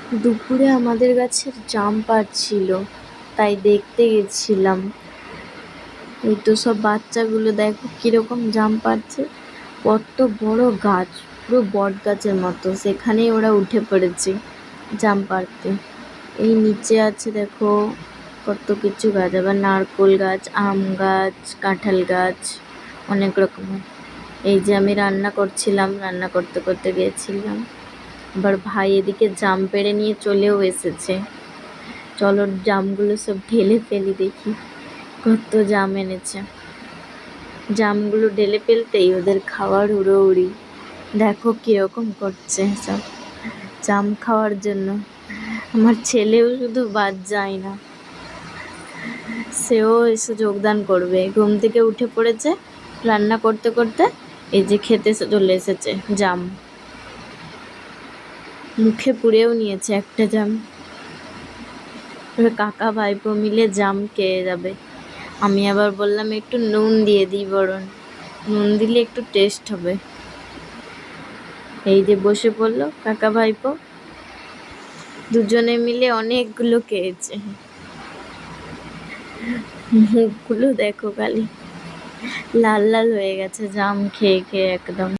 দুপুরে আমাদের গাছের জাম পাড়ছিল, তাই দেখতে গেছিলাম। এই তো সব বাচ্চাগুলো দেখো কিরকম জাম পাড়ছে। কত বড় গাছ, পুরো বট গাছের মতো, সেখানেই ওরা উঠে পড়েছে জাম পাড়তে। এই নিচে আছে দেখো কত কিছু গাছ, আবার নারকোল গাছ, আম গাছ, কাঁঠাল গাছ, অনেক রকমের। এই যে আমি রান্না করছিলাম, রান্না করতে করতে গিয়েছিলাম। আবার ভাই এদিকে জাম পেড়ে নিয়ে চলেও এসেছে। চলো জামগুলো সব ঢেলে ফেলি, দেখি কত জাম এনেছে। জামগুলো ঢেলে ফেলতেই ওদের খাওয়ার হুড়োহুড়ি, দেখো কিরকম করছে সব জাম খাওয়ার জন্য। আমার ছেলেও শুধু বাদ যায় না, সেও এসে যোগদান করবে। ঘুম থেকে উঠে পড়েছে, রান্না করতে করতে এই যে খেতে চলে এসেছে জাম। মুখে পুড়েও নিয়েছে একটা জাম। কাকা ভাইপো মিলে জাম খেয়ে যাবে। আমি আবার বললাম একটু নুন দিয়ে দিই, বরং নুন দিলে একটু টেস্ট হবে। এই যে বসে পড়লো কাকা ভাইপো, দুজনে মিলে অনেকগুলো খেয়েছে। মুখগুলো দেখো খালি লাল লাল হয়ে গেছে জাম খেয়ে খেয়ে একদম।